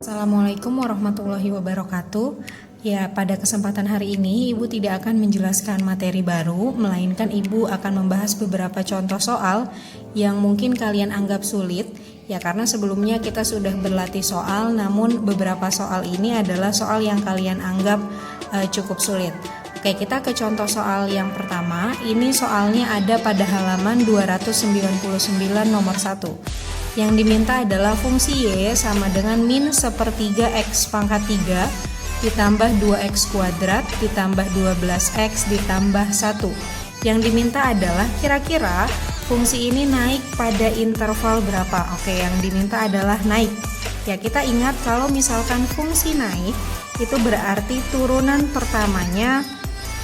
Assalamualaikum warahmatullahi wabarakatuh. Ya, pada kesempatan hari ini Ibu tidak akan menjelaskan materi baru, melainkan Ibu akan membahas beberapa contoh soal yang mungkin kalian anggap sulit. Ya, karena sebelumnya kita sudah berlatih soal, namun beberapa soal ini adalah soal yang kalian anggap cukup sulit. Oke, kita ke contoh soal yang pertama. Ini soalnya ada pada halaman 299 nomor 1. Yang diminta adalah fungsi Y sama dengan min sepertiga X pangkat 3 ditambah 2X kuadrat ditambah 12X ditambah 1. Yang diminta adalah kira-kira fungsi ini naik pada interval berapa? Oke, yang diminta adalah naik. Ya, kita ingat kalau misalkan fungsi naik itu berarti turunan pertamanya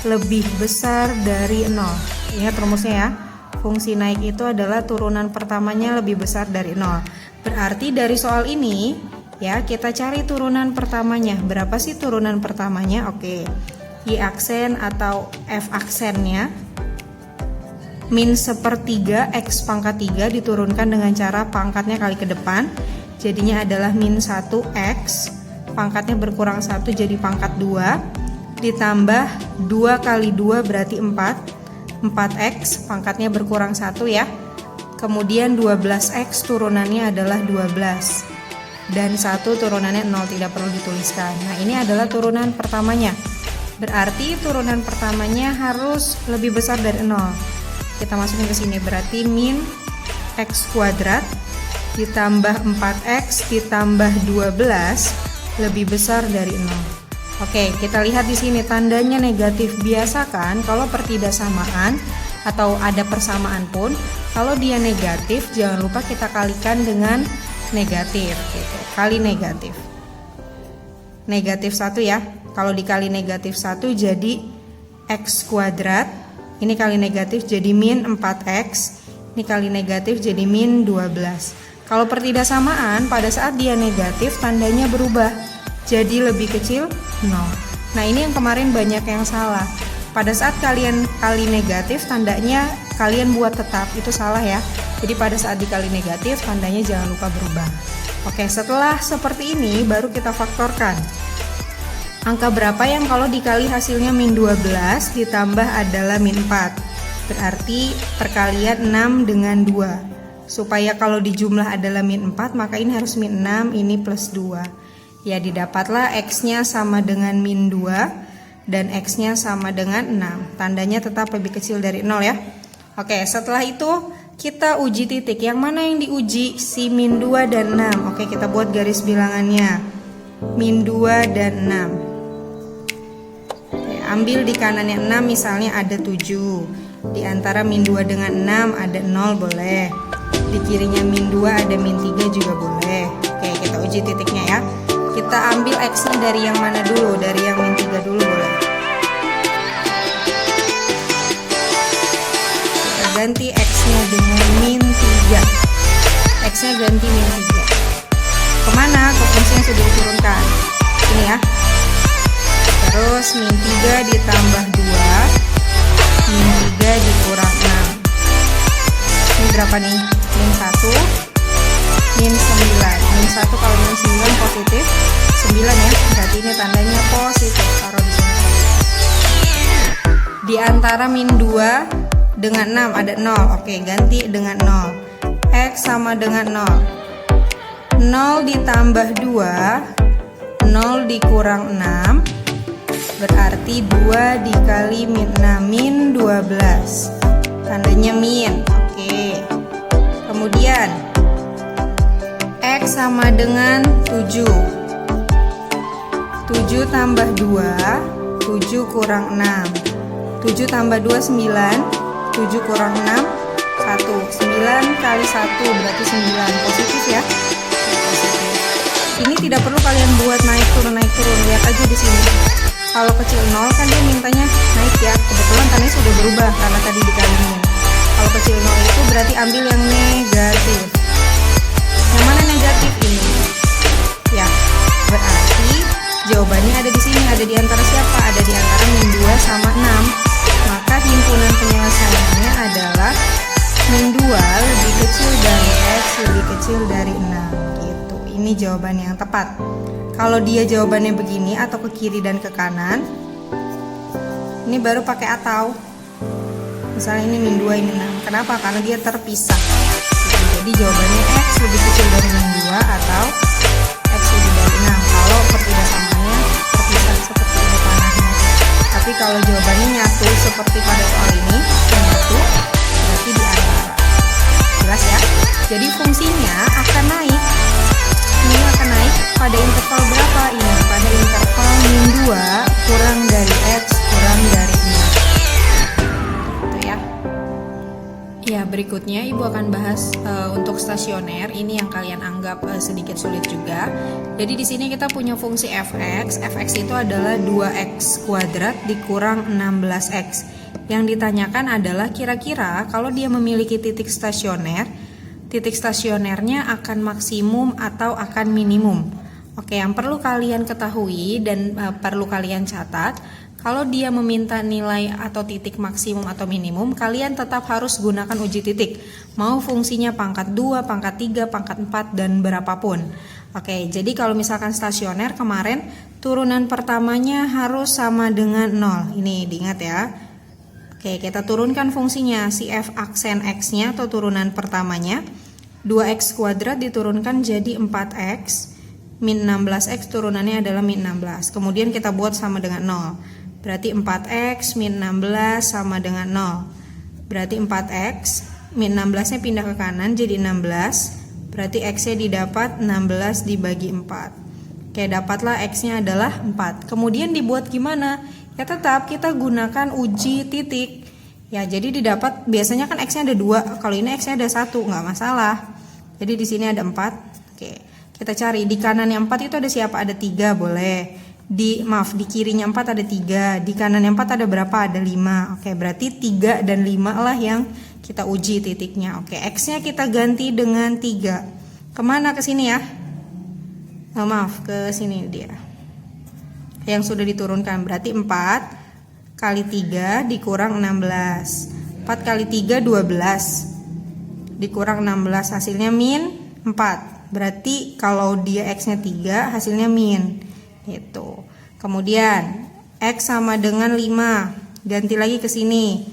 lebih besar dari 0. Ingat rumusnya ya. Fungsi naik itu adalah turunan pertamanya lebih besar dari 0. Berarti dari soal ini ya kita cari turunan pertamanya. Berapa sih turunan pertamanya? Oke, Y aksen atau F aksennya min sepertiga X pangkat 3 diturunkan dengan cara pangkatnya kali ke depan. Jadinya adalah min 1X, pangkatnya berkurang 1 jadi pangkat 2 ditambah 2 kali 2 berarti 4X, pangkatnya berkurang 1 ya. Kemudian 12X turunannya adalah 12 dan 1 turunannya 0, tidak perlu dituliskan. Nah, ini adalah turunan pertamanya. Berarti turunan pertamanya harus lebih besar dari 0. Kita masukin ke sini, berarti min X kuadrat ditambah 4X ditambah 12 lebih besar dari 0. Oke, kita lihat di sini tandanya negatif. Biasakan kalau pertidaksamaan atau ada persamaan pun, kalau dia negatif jangan lupa kita kalikan dengan negatif gitu. Kali negatif. Negatif 1 ya. Kalau dikali negatif 1 jadi X kuadrat. Ini kali negatif jadi min 4X. Ini kali negatif jadi min 12. Kalau pertidaksamaan pada saat dia negatif tandanya berubah jadi lebih kecil 0. Nah, ini yang kemarin banyak yang salah. Pada saat kalian kali negatif tandanya kalian buat tetap, itu salah ya. Jadi pada saat dikali negatif tandanya jangan lupa berubah. Oke, setelah seperti ini baru kita faktorkan. Angka berapa yang kalau dikali hasilnya min 12 ditambah adalah min 4. Berarti perkalian 6 dengan 2. Supaya kalau dijumlah adalah min 4 maka ini harus min 6, ini plus 2. Ya, didapatlah X-nya sama dengan min 2 dan X-nya sama dengan 6. Tandanya tetap lebih kecil dari 0 ya. Oke, setelah itu kita uji titik. Yang mana yang diuji? Si min 2 dan 6. Oke, kita buat garis bilangannya. Min 2 dan 6. Oke, ambil di kanannya 6 misalnya ada 7. Di antara min 2 dengan 6 ada 0 boleh. Di kirinya min 2 ada min 3 juga boleh. Oke, kita uji titiknya ya. Kita ambil X-nya dari yang mana dulu? Dari yang min 3 dulu boleh. Kita ganti X-nya dengan min 3. X-nya ganti min 3. Kemana? Ke fungsi yang sudah diturunkan. Ini ya. Terus min 3 ditambah 2. Min 3 dikurang 6. Ini berapa nih? Min 1. Min 9. Min 1 kalau min 9 positif 9 ya, berarti ini tandanya positif. Taruh di sini. Di antara min 2 dengan 6 ada 0. Oke, ganti dengan 0. X sama dengan 0. 0 ditambah 2, 0 dikurang 6 berarti 2 dikali min 6, min 12. Tandanya min. Oke. Kemudian X sama dengan 7. 7 tambah 2, 7 kurang 6. 7 tambah 2, 9. 7 kurang 6, 1. 9 kali 1 berarti 9. Positif ya. Positif. Ini tidak perlu kalian buat naik turun. Lihat aja di sini. Kalau kecil 0 kan dia mintanya naik ya. Kebetulan tandanya sudah berubah karena tadi dikali min. Kalau kecil 0 itu berarti ambil yang negatif. Yang mana negatif ini? Ya, berarti jawabannya ada di sini. Ada di antara siapa? Ada di antara min 2 sama 6. Maka himpunan penyelesaiannya adalah min 2 lebih kecil dari X lebih kecil dari 6 gitu. Ini ini jawaban yang tepat. Kalau dia jawabannya begini atau ke kiri dan ke kanan, ini baru pakai atau. Misalnya ini min 2, ini 6. Kenapa? Karena dia terpisah. Jadi jawabannya X lebih kecil dari min 2 atau X lebih dari 6. Kalau pertidaksamanya terpisah seperti ini panahnya. Tapi kalau jawabannya nyatu seperti pada soal ini, nyatu, berarti di antara. Jelas ya? Jadi fungsinya akan naik. Ini akan naik pada interval berapa? Ini pada interval min 2 kurang dari X kurang dari 6. Itu ya. Ya, berikutnya Ibu akan bahas untuk stasioner. Ini yang kalian anggap sedikit sulit juga. Jadi di sini kita punya fungsi fx. Fx itu adalah 2x kuadrat dikurang 16x. Yang ditanyakan adalah kira-kira kalau dia memiliki titik stasionernya akan maksimum atau akan minimum. Oke, yang perlu kalian ketahui dan perlu kalian catat, kalau dia meminta nilai atau titik maksimum atau minimum, kalian tetap harus gunakan uji titik. Mau fungsinya pangkat 2, pangkat 3, pangkat 4, dan berapapun. Oke, jadi kalau misalkan stasioner kemarin, turunan pertamanya harus sama dengan 0. Ini diingat ya. Oke, kita turunkan fungsinya, si f aksen x-nya atau turunan pertamanya. 2x kuadrat diturunkan jadi 4x, min 16x turunannya adalah min 16. Kemudian kita buat sama dengan 0. Berarti 4x min 16 sama dengan 0. Berarti 4x min 16 nya pindah ke kanan jadi 16. Berarti x nya didapat 16 dibagi 4. Oke, dapatlah x nya adalah 4. Kemudian dibuat gimana? Ya tetap kita gunakan uji titik. Ya, jadi didapat biasanya kan x nya ada 2. Kalau ini x nya ada 1, nggak masalah. Jadi di sini ada 4. Oke, kita cari di kanannya 4 itu ada siapa? Ada 3, boleh. Di kirinya 4 ada 3, di kanannya 4 ada berapa? Ada 5. Oke, berarti 3 dan 5 lah yang kita uji titiknya. Oke, x-nya kita ganti dengan 3. Kemana? Ke sini ya? Ke sini dia. Yang sudah diturunkan, berarti 4 kali 3 dikurang 16. 4 kali 3 12. Dikurang 16 hasilnya min 4. Berarti kalau dia x-nya 3 hasilnya min. Itu. Kemudian x sama dengan 5. Ganti lagi ke sini.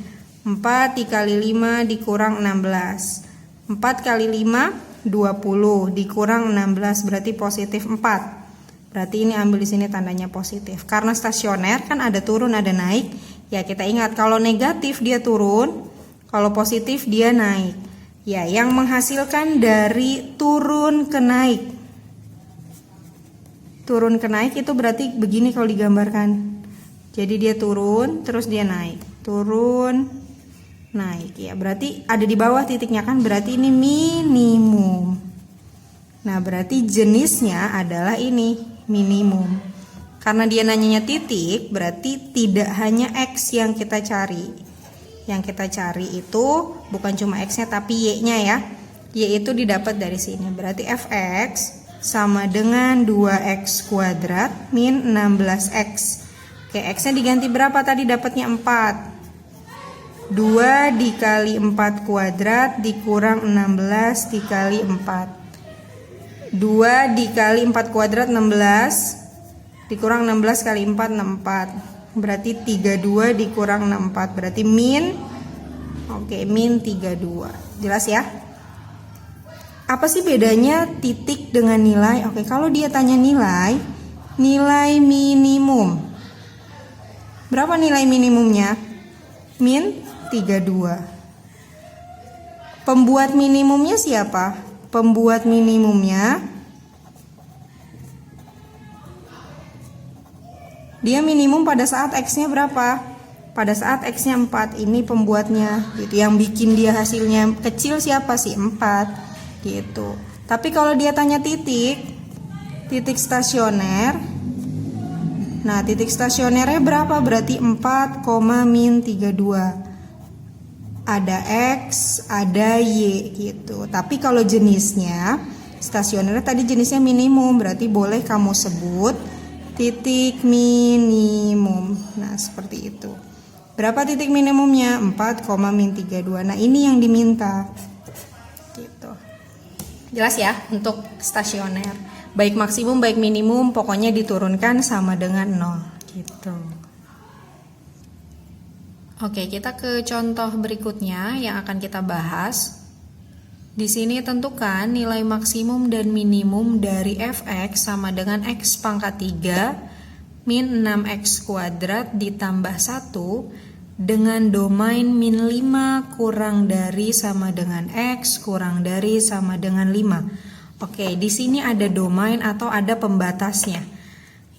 4 dikali 5 dikurang 16. 4 kali 5 20 dikurang 16 berarti positif 4. Berarti ini ambil di sini tandanya positif. Karena stasioner kan ada turun ada naik. Ya kita ingat kalau negatif dia turun, kalau positif dia naik. Ya, yang menghasilkan dari turun ke naik. Turun ke naik itu berarti begini kalau digambarkan. Jadi dia turun, terus dia naik. Turun, naik. Ya, berarti ada di bawah titiknya kan, berarti ini minimum. Nah, berarti jenisnya adalah ini, minimum. Karena dia nanyanya titik, berarti tidak hanya X yang kita cari. Yang kita cari itu bukan cuma X-nya tapi Y-nya ya. Y itu didapat dari sini. Berarti Fx sama dengan 2x kuadrat min 16x. Oke, x-nya diganti berapa tadi? Dapatnya 4. 2 dikali 4 kuadrat dikurang 16 dikali 4. 2 dikali 4 kuadrat 16 dikurang 16 kali 4 64. Berarti 32 dikurang 64 berarti min. Oke, min 32. Jelas ya? Apa sih bedanya titik dengan nilai? Oke, kalau dia tanya nilai minimum. Berapa nilai minimumnya? Min 32. Pembuat minimumnya siapa? Pembuat minimumnya dia minimum pada saat X-nya berapa? Pada saat X-nya 4. Ini pembuatnya gitu. Yang bikin dia hasilnya kecil siapa sih? 4 gitu. Tapi kalau dia tanya titik stasioner. Nah, titik stasionernya berapa? Berarti 4, min 32. Ada X, ada Y gitu. Tapi kalau jenisnya stasionernya tadi jenisnya minimum, berarti boleh kamu sebut titik minimum. Nah, seperti itu. Berapa titik minimumnya? 4, min 32. Nah, ini yang diminta. Gitu. Jelas ya untuk stasioner. baik maksimum baik minimum pokoknya diturunkan sama dengan 0 gitu. Oke, kita ke contoh berikutnya yang akan kita bahas. Di sini tentukan nilai maksimum dan minimum dari fx sama dengan x pangkat 3 min 6x kuadrat ditambah 1 dengan domain min 5 kurang dari sama dengan x kurang dari sama dengan 5. Oke, di sini ada domain atau ada pembatasnya.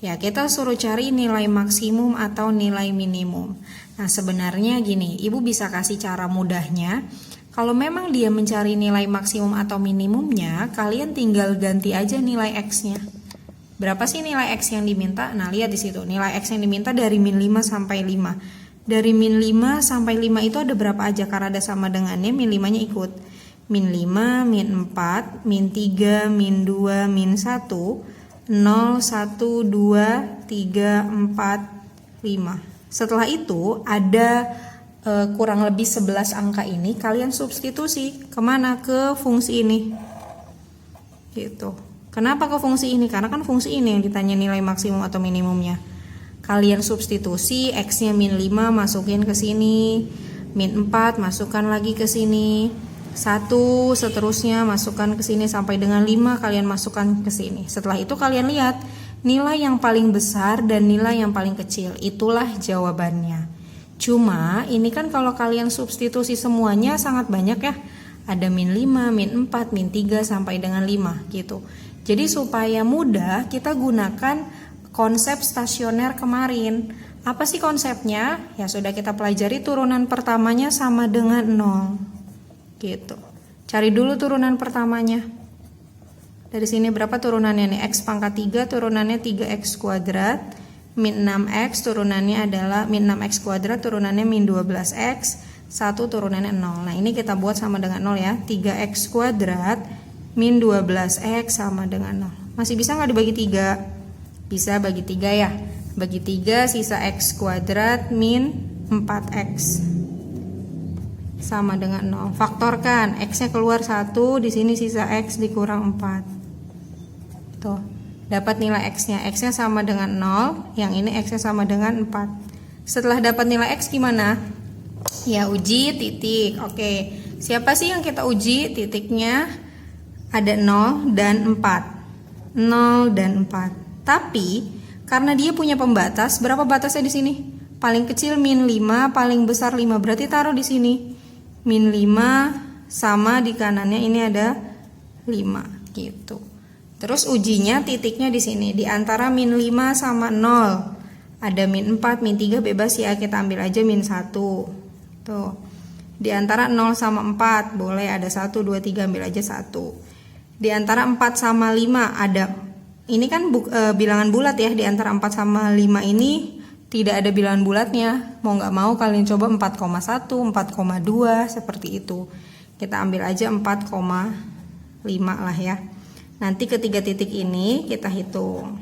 Ya, kita suruh cari nilai maksimum atau nilai minimum. Nah, sebenarnya gini, Ibu bisa kasih cara mudahnya. Kalau memang dia mencari nilai maksimum atau minimumnya, kalian tinggal ganti aja nilai x-nya. Berapa sih nilai x yang diminta? Nah, lihat di situ. Nilai x yang diminta dari min 5 sampai 5. Dari min 5 sampai 5 itu ada berapa aja? Karena ada sama dengannya, min 5-nya ikut. Min 5, min 4, min 3, min 2, min 1, 0, 1, 2, 3, 4, 5. Setelah itu ada kurang lebih 11 angka ini, kalian substitusi kemana? Ke fungsi ini. Gitu. Kenapa ke fungsi ini? Karena kan fungsi ini yang ditanya nilai maksimum atau minimumnya. Kalian substitusi, x-nya min 5 masukin ke sini, min 4 masukkan lagi ke sini, 1 seterusnya masukkan ke sini sampai dengan 5 kalian masukkan ke sini. Setelah itu kalian lihat nilai yang paling besar dan nilai yang paling kecil, itulah jawabannya. Cuma ini kan kalau kalian substitusi semuanya sangat banyak ya. Ada min 5, min 4, min 3 sampai dengan 5 gitu. Jadi supaya mudah kita gunakan konsep stasioner kemarin. Apa sih konsepnya? Ya sudah kita pelajari, turunan pertamanya sama dengan 0. Gitu. Cari dulu turunan pertamanya. Dari sini berapa turunannya nih? X pangkat 3 turunannya 3x kuadrat. Min 6x turunannya adalah min 6x kuadrat turunannya min 12x. 1 turunannya 0. Nah ini kita buat sama dengan 0 ya. 3x kuadrat min 12x sama dengan 0. Masih bisa nggak dibagi 3? Bisa, bagi 3 ya. Bagi 3 sisa x kuadrat min 4x sama dengan 0. Faktorkan, x-nya keluar 1, di sini sisa x dikurang 4. Tuh, dapat nilai x-nya. X-nya sama dengan 0, yang ini x-nya sama dengan 4. Setelah dapat nilai x gimana? Ya uji titik. Oke, siapa sih yang kita uji? Titiknya ada 0 dan 4. 0 dan 4. Tapi karena dia punya pembatas, berapa batasnya di sini? Paling kecil min 5, paling besar 5. Berarti taruh di sini. Min 5 sama di kanannya ini ada 5 gitu. Terus ujinya titiknya di sini di antara min 5 sama 0. Ada min 4, min 3 bebas ya, kita ambil aja min 1. Tuh. Di antara 0 sama 4 boleh ada 1, 2, 3 ambil aja 1. Di antara 4 sama 5 ada, ini kan bilangan bulat ya, di antara 4 sama 5 ini tidak ada bilangan bulatnya. Mau nggak mau kalian coba 4,1, 4,2 seperti itu. Kita ambil aja 4,5 lah ya. Nanti ketiga titik ini kita hitung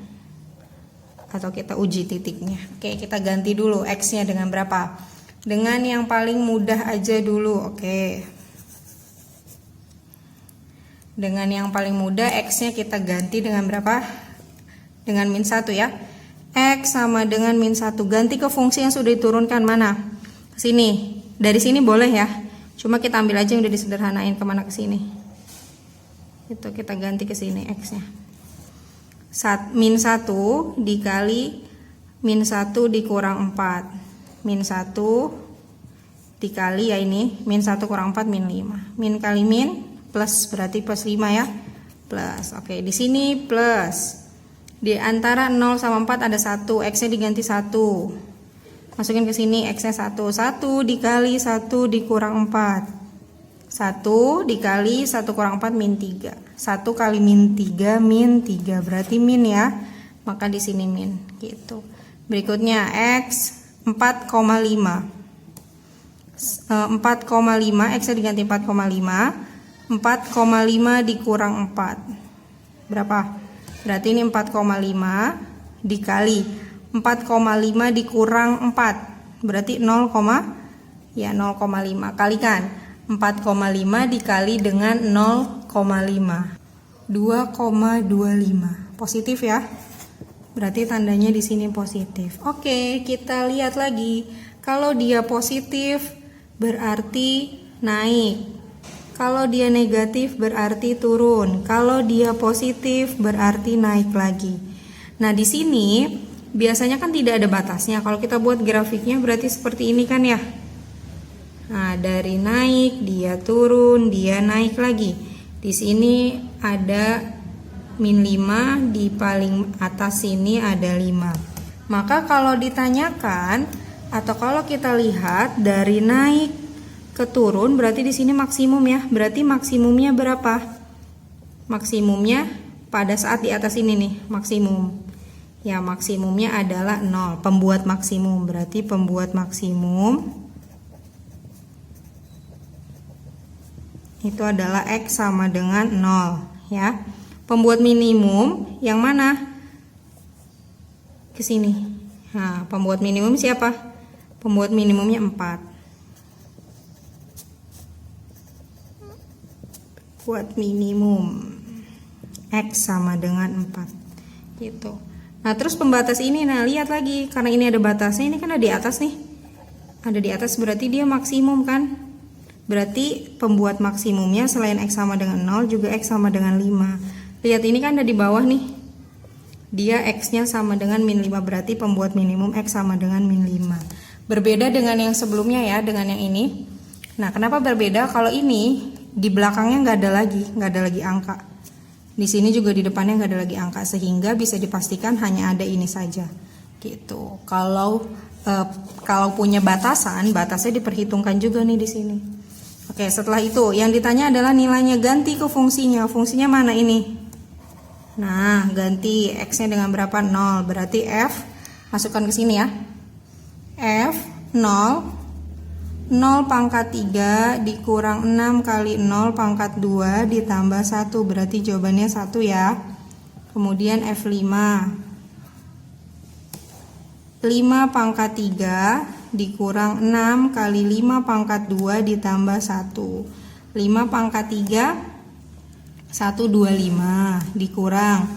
atau kita uji titiknya. Oke, kita ganti dulu x-nya dengan berapa? Dengan yang paling mudah aja dulu. Oke. Dengan yang paling mudah x-nya kita ganti dengan berapa? Dengan min 1 ya. X sama dengan min 1. Ganti ke fungsi yang sudah diturunkan mana? Sini. Dari sini boleh ya. Cuma kita ambil aja yang udah disederhanain kemana ke sini. Itu kita ganti ke sini x-nya. Min 1 dikali min 1 dikurang 4. Min 1 dikali ya ini. Min 1 kurang 4 min 5. Min kali min plus berarti plus 5 ya. Plus. Oke, di sini plus. Di antara 0 sama 4 ada 1, x-nya diganti 1. Masukin ke sini x-nya 1. 1 dikali 1 dikurang 4. 1 dikali 1 kurang 4 min 3. 1 kali min 3 min 3 berarti min ya. Maka di sini min gitu. Berikutnya x 4,5. 4,5 x-nya diganti 4,5. 4,5 dikurang 4 berapa? Berarti ini 4,5 dikali 4,5 dikurang 4 berarti 0, ya 0,5. Kalikan 4,5 dikali dengan 0,5. 2,25. Positif ya. Berarti tandanya di sini positif. Oke, kita lihat lagi. Kalau dia positif berarti naik. Kalau dia negatif berarti turun. Kalau dia positif berarti naik lagi. Nah, di sini biasanya kan tidak ada batasnya. Kalau kita buat grafiknya berarti seperti ini kan ya. Nah, dari naik, dia turun, dia naik lagi. Di sini ada min 5, di paling atas sini ada 5. Maka kalau ditanyakan atau kalau kita lihat dari naik ke turun berarti di sini maksimum ya. Berarti maksimumnya berapa? Maksimumnya pada saat di atas ini nih, maksimum. Ya, maksimumnya adalah 0. Pembuat maksimum berarti pembuat maksimum itu adalah X sama dengan 0 ya. Pembuat minimum yang mana? Ke sini. Nah, pembuat minimum siapa? Pembuat minimumnya 4. Buat minimum X sama dengan 4 gitu. Nah, terus pembatas ini, nah lihat lagi, karena ini ada batasnya, ini kan ada di atas nih. Ada di atas berarti dia maksimum kan? Berarti pembuat maksimumnya selain X sama dengan 0 juga X sama dengan 5. Lihat ini kan ada di bawah nih. Dia X-nya sama dengan min 5, berarti pembuat minimum X sama dengan min 5. Berbeda dengan yang sebelumnya ya, dengan yang ini. Nah, kenapa berbeda? Kalau ini di belakangnya nggak ada lagi angka. Di sini juga di depannya nggak ada lagi angka, sehingga bisa dipastikan hanya ada ini saja. Gitu. Kalau punya batasan, batasnya diperhitungkan juga nih di sini. Oke, setelah itu yang ditanya adalah nilainya, ganti ke fungsinya. Fungsinya mana ini? Nah, ganti X-nya dengan berapa? 0. Berarti F masukkan ke sini ya. F 0 pangkat 3 dikurang 6 kali 0 pangkat 2 ditambah 1. Berarti jawabannya 1 ya. Kemudian F5 5 pangkat 3 dikurang 6 kali 5 pangkat 2 ditambah 1. 5 pangkat 3 125 dikurang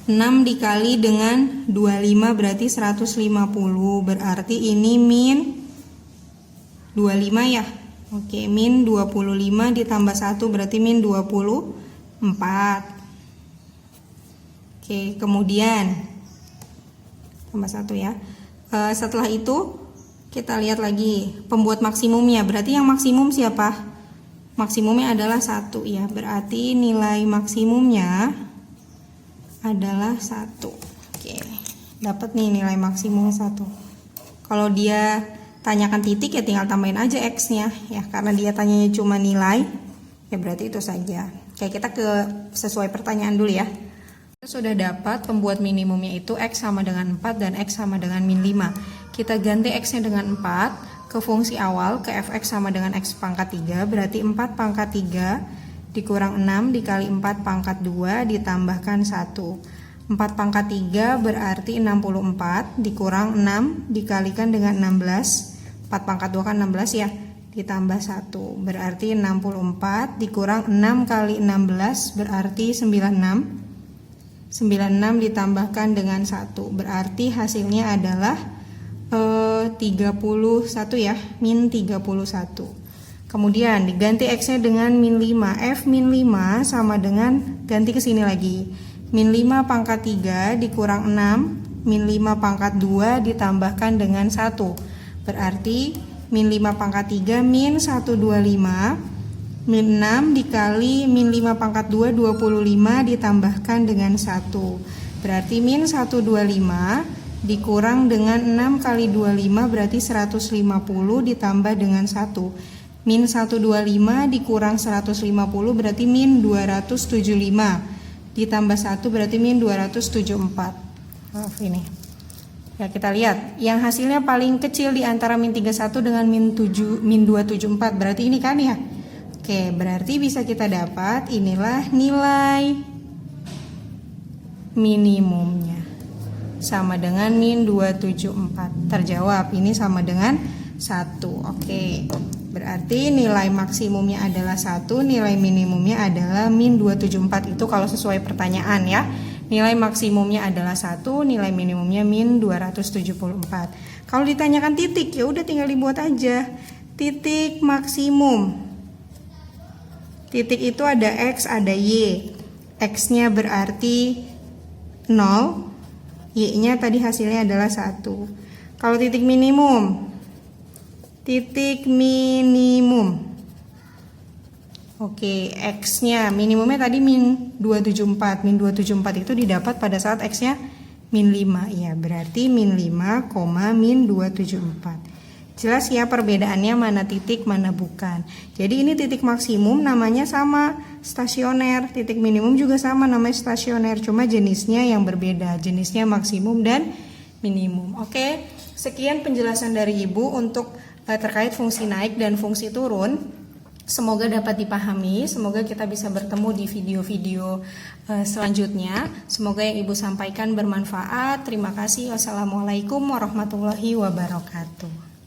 6 dikali dengan 25 berarti 150. Berarti ini min 25 ya. Oke, min 25 ditambah 1 berarti min 24. Oke, kemudian tambah 1 ya. Setelah itu kita lihat lagi pembuat maksimumnya. Berarti yang maksimum siapa? Maksimumnya adalah 1 ya. Berarti nilai maksimumnya adalah 1. Oke, dapat nih nilai maksimumnya 1. Kalau dia tanyakan titik ya tinggal tambahin aja X-nya ya, karena dia tanyanya cuma nilai ya berarti itu saja. Oke, kita ke sesuai pertanyaan dulu ya. Kita sudah dapat pembuat minimumnya itu X sama dengan 4 dan X sama dengan min 5. Kita ganti X-nya dengan 4 ke fungsi awal, ke Fx sama dengan X pangkat 3, berarti 4 pangkat 3 dikurang 6 dikali 4 pangkat 2 ditambahkan 1. 4 pangkat 3 berarti 64 dikurang 6 dikalikan dengan 16. 4 pangkat 2 kan 16 ya, ditambah 1 berarti 64 dikurang 6 kali 16 berarti 96. 96 ditambahkan dengan 1 berarti hasilnya adalah 31 ya, min 31. Kemudian diganti X-nya dengan min 5. F min 5 sama dengan, ganti ke sini lagi, min 5 pangkat 3 dikurang 6 min 5 pangkat 2 ditambahkan dengan 1. Berarti min 5 pangkat 3 min 125 min 6 dikali min 5 pangkat 2 25 ditambahkan dengan 1. Berarti min 125 dikurang dengan 6 kali 25 berarti 150 ditambah dengan 1. Min 125 dikurang 150 berarti min 275 ditambah 1 berarti min 274. Ini ya, kita lihat yang hasilnya paling kecil di antara min 31 dengan min 274 berarti ini kan ya. Oke, berarti bisa kita dapat inilah nilai minimumnya sama dengan min 274. Terjawab, ini sama dengan 1. Oke. Berarti nilai maksimumnya adalah 1, nilai minimumnya adalah min 274. Itu kalau sesuai pertanyaan ya. Nilai maksimumnya adalah 1, nilai minimumnya min 274. Kalau ditanyakan titik, ya udah tinggal dibuat aja. Titik maksimum. Titik itu ada X, ada Y. X-nya berarti 0, Y-nya tadi hasilnya adalah 1. Kalau titik minimum, oke, X-nya minimumnya tadi min 274. Min 274 itu didapat pada saat X-nya min 5. Ya, berarti min 5, min 274. Jelas ya perbedaannya mana titik, mana bukan. Jadi ini titik maksimum namanya sama, stasioner. Titik minimum juga sama, namanya stasioner. Cuma jenisnya yang berbeda. Jenisnya maksimum dan minimum. Oke, sekian penjelasan dari Ibu untuk terkait fungsi naik dan fungsi turun. Semoga dapat dipahami, semoga kita bisa bertemu di video-video selanjutnya. Semoga yang Ibu sampaikan bermanfaat. Terima kasih. Wassalamualaikum warahmatullahi wabarakatuh.